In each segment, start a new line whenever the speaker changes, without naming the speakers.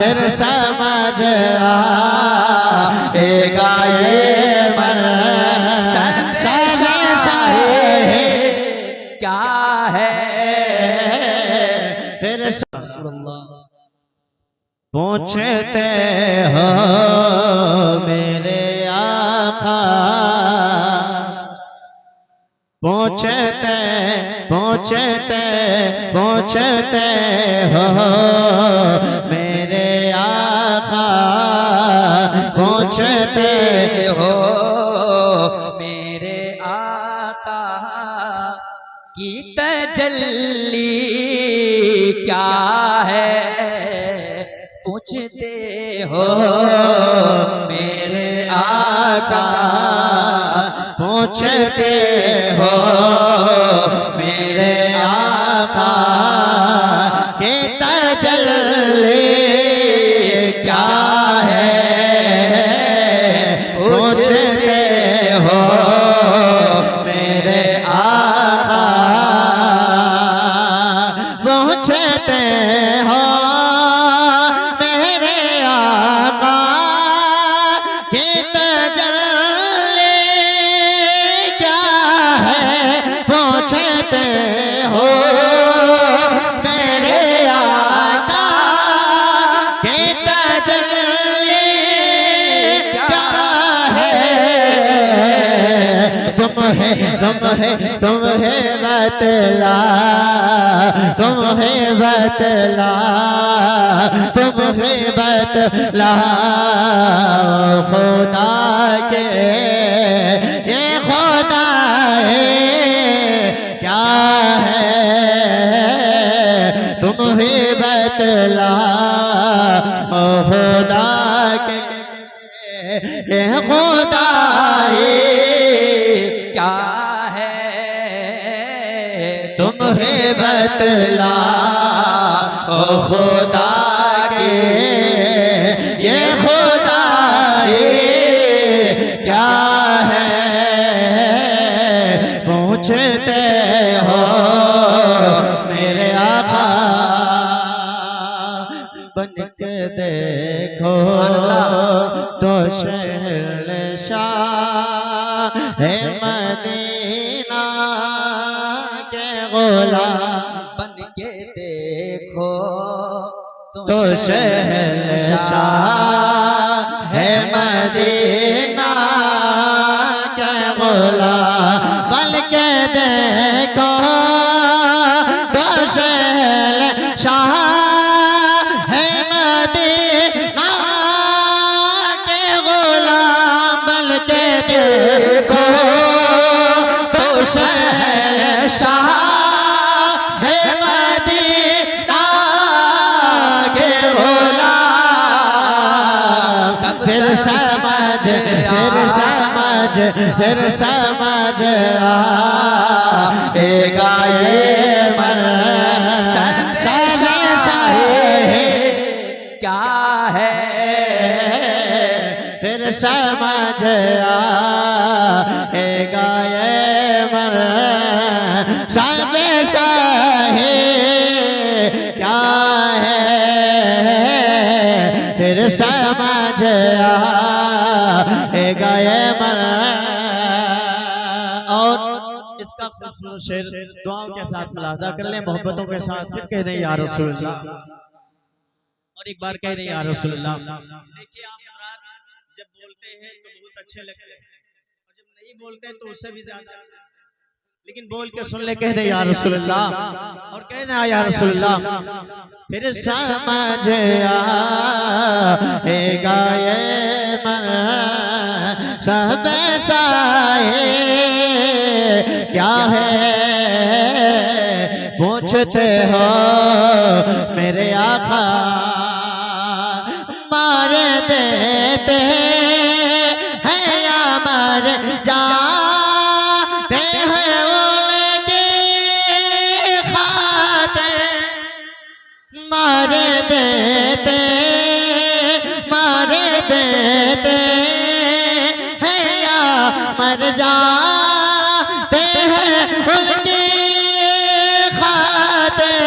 फिर समझ आएगा ये मन
क्या है।
फिर पूछते हो मेरे आका, पूछते पूछते पूछते हो मेरे आका, पूछते
हो मेरे आका की तजल्ली क्या है। पूछते हो
मेरे आका, पूछते हो मेरे आका के तजल्ली क्या है। पूछते हो मेरे आका, पूछते हो मेरे आका के तजल्ली क्या है। पूछते हो मेरे आका के तजल्ली क्या है। तुम है बतला, तुम है बतला, तुम है बतला खुदा के ये खुदा है क्या है। तुम है बतला खुदा के ये खुदा है
क्या है।
तुम है बतला ओ खुदा के ये खुदा है क्या है। पूछते हो मेरे आका, बन के देखो तो शहंशाह है मदीना के गुलाम।
बन के देखो
तो शहंशाह है मदीना के गुलाम। बन के देखो तो शहंशाह है मदीना के गुलाम। बन के देखो तो शहंशाह है मदीना के गुलाम। फिर समझ आएगा ये मन
क्या है।
फिर समझ आएगा ये मन सब सहे क्या है। फिर समझ आएगा ये मन। और इसका खूबसूरत शेर दुआओं के साथ मुलाहजा कर लें, मोहब्बतों के साथ फिर कह दें या रसूल अल्लाह। और एक बार कह दें या रसूल अल्लाह। देखिए आप जब बोलते हैं तो बहुत अच्छे लगते हैं, और जब नहीं बोलते हैं तो उससे भी ज्यादा। लेकिन बोल के सुन ले, कह दे या रसूल अल्लाह, और कह दे या रसूल अल्लाह। फिर समझ आएगा ये मन सब साए क्या है। पूछते हो मेरे आका, मार देते हैं या मर जाते हैं उनकी खातिर। मार देते हैं या मर जाते हैं उनकी खातिर।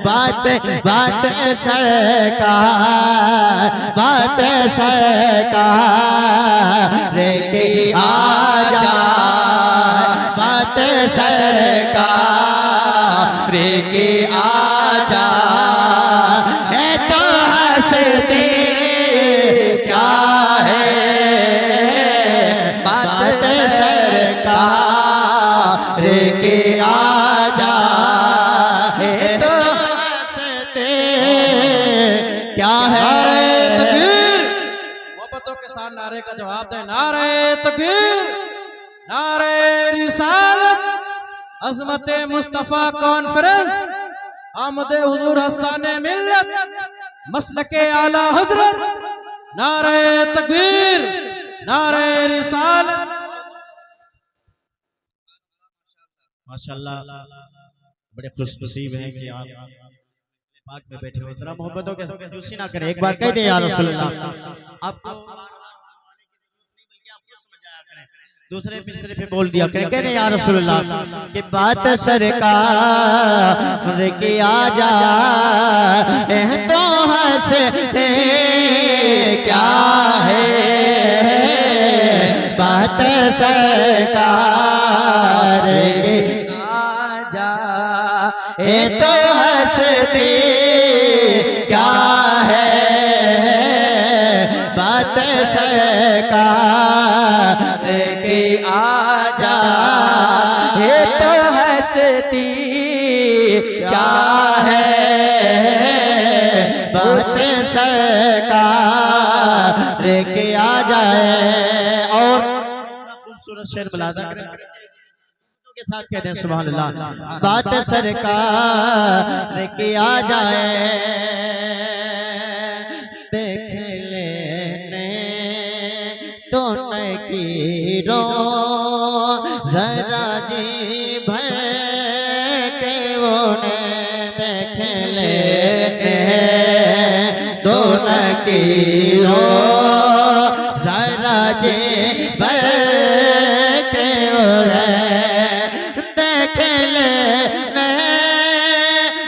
बात बात सरकार, बात सरकार की आ जाए, बात सरकार की आ जाए तो हंसते क्या है, बात सरकार की आ जाए तो हंसते क्या है।
तकबीर, मोहब्बतों के साथ नारे का जवाब दे। नारे तकबीर, नारे रिसालत, अज़मत मुस्तफ़ा कॉन्फ्रेंस, आमद हुजूर हसन मिल्लत, मसलके आला हजरत। नारे तकबीर, नारे रिसालत।
माशाल्लाह, बड़े खुश नसीब हैं कि आप पाक में बैठे हो। जरा मोहब्बतों के साथ दूसरी ना करें, एक बार कह दें या रसूलुल्लाह। आपको दूसरे मिसरे पे बोल दिया करें, कह दें या रसूलुल्लाह कि बात सरकार की आ जाए तो हंसते क्या है, बात सरकार की
आजा
तो हंसते क्या है, बात सरकार की आ जाए तो हंसती क्या है, बात सरकार की आ जाए। और खूबसूरत शेर मुलादा करें के साथ कहते हैं सुभान अल्लाह। बात सरकार की आ जाए देख लेने तो नकीरो जरा जी भर के वो देख लेने तो नकीरो जरा जी भर के वो देख ले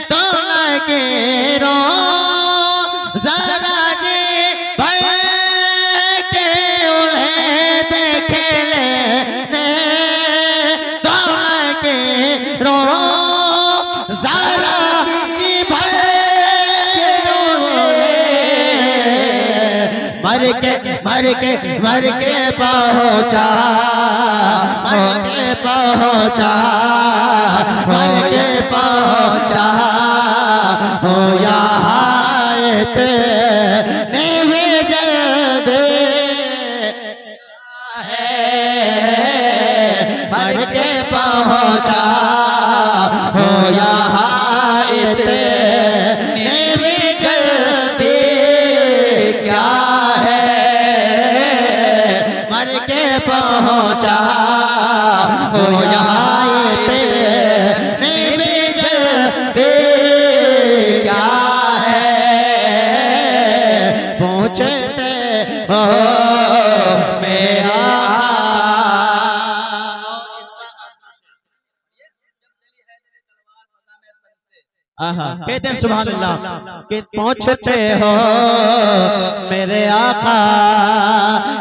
तो नकीरो जरा जी भर के उन्हें देख ले तो नकीरो जरा जी भर मर के पहुँचा, मर के पहुँचा, मर के पहुँचा हो यहाँ ने भी जल्द है, मर के पहुँचा हो यहाँ ने भी जल्दी क्या है, मर के पहुँचा हो यहाँ ने भी जल्दी क्या है, पहुँचते हो मेरा कहते हैं सुभान अल्लाह कि पहुँचते हो मेरे आका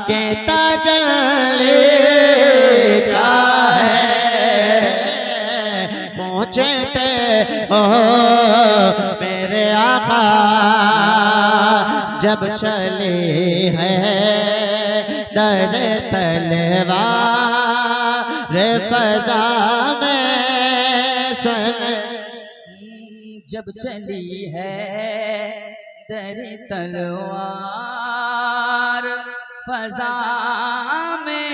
के ताजल्ली क्या है, पहुँचते हो मेरे आका जब चले हैं दर तलवार फज़ा में सुन,
जब चली है दर तलवार फजा में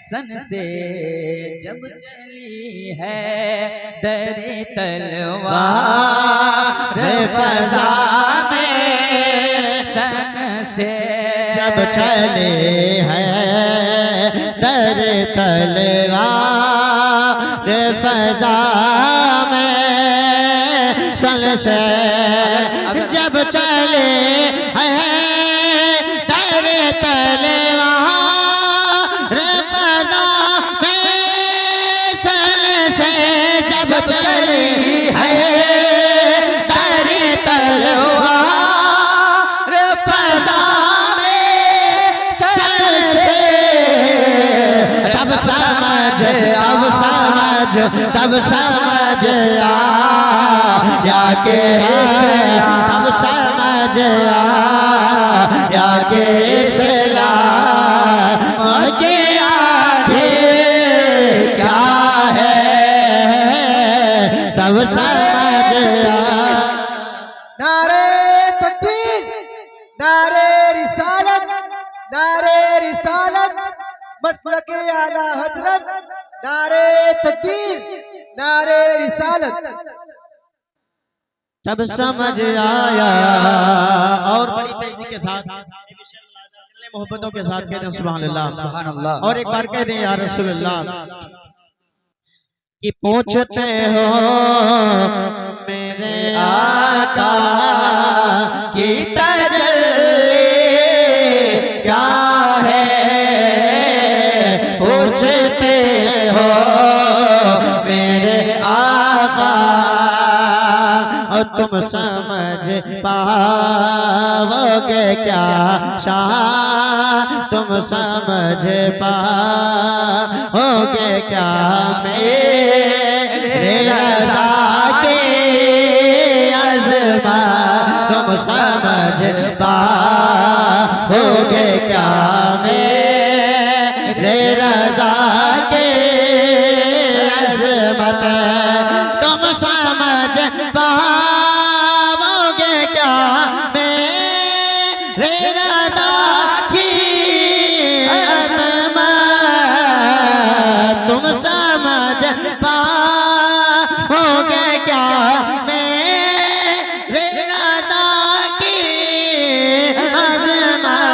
सन से, जब चली है दर तलवार फजा में सन से,
जब चले हैं दर तलवार फजा में सन से, जब चले हैं दर तलवार फजा में सन से, जब चली है तब समझ आया के तब समझ आया के इस्लाम के आगे क्या है, तब समझ आया।
नारे तकबीर, नारे रिसालत, नारे रिसालत, मसलक आला हजरत, नारे तकबीर, नारे रिसालत।
तब समझ आया। और बड़ी तेजी के साथ मोहब्बतों के साथ कहते हैं सुभान अल्लाह,
सुभान अल्लाह।
और एक बार कह दें या रसूल अल्लाह कि पूछते हो मेरे आका की तजल्ली क्या है, पूछते हो मेरे आका और तुम समझ पाओगे क्या शाह, तुम समझ पाओगे क्या मेरे रज़ा के अज़मा, तुम समझ पाओगे क्या मेरे रज़ा के अज़मत, तुम समझ पाओगे क्या मेरे रज़ा की अज़मत, तुम समझ पाओगे क्या मेरे रज़ा की अज़मत।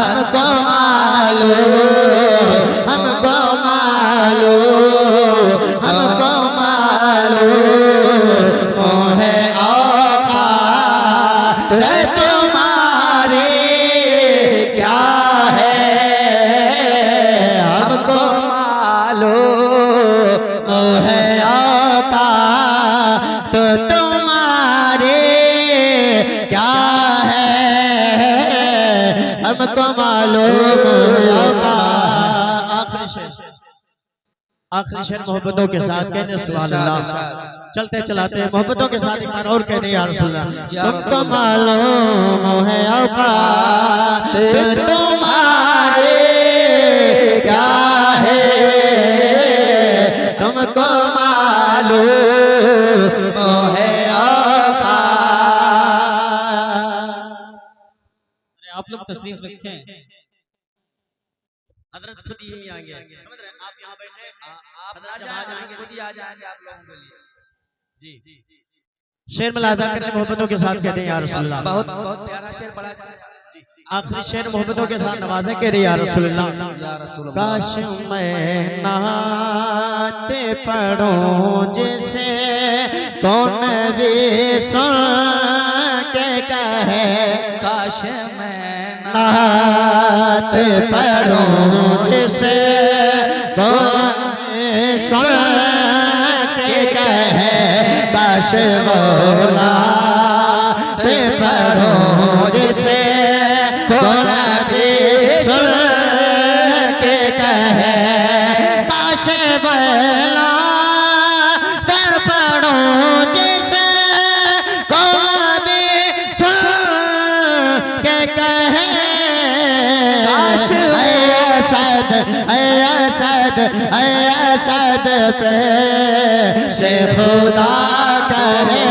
हमको मालूम, हमको मालूम, हमको मालूम मोहे औकात तुम्हारी क्या है, हमको मालूम मोहे औकात तुम्हारी क्या है, हमको मालूम औकात। आखिरी शेर मोहब्बतों के साथ कहते हैं सुभान अल्लाह। चलते चलाते मोहब्बतों के साथ एक बार और कहते हैं या रसूल अल्लाह, तुमको मालूम है औकात तुम्हारे क्या है, तुमको मालूम है औकात।
आप लोग तशरीफ रखें।
हजरत खुद यही आएंगे, समझ रहे हैं आप यहाँ बैठे,
आप ना जाएंगे, खुद ही आ जाएंगे आप लोगों के लिए।
जी शेर मुलाजा करने मोहब्बतों के साथ कहते हैं या रसूल अल्लाह।
बहुत बहुत प्यारा शेर पढ़ा जाए।
आखिरी शेर मोहब्बतों के साथ नवाजे कहते हैं या रसूल अल्लाह।
या रसूल अल्लाह।
काश मैं नाते पढ़ूं जिसे कौन भी सुन के कहे,
काश मैं
नात पढ़ूं जिसे कौन भी सुन के कहे, काश वो नात पढ़ूं जिसे कौन भी सुन के कहे, काश वो नात पढ़ूं जिसे कौन भी सुन के कहे, काश असद असद असद पे से खुदा करे,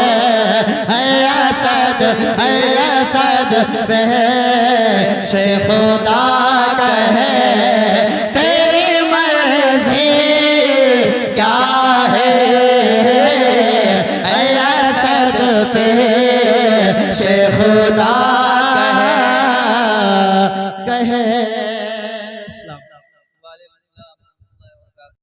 असद असद पे से खुदा कहे, तेरी मर्जी क्या है असद पे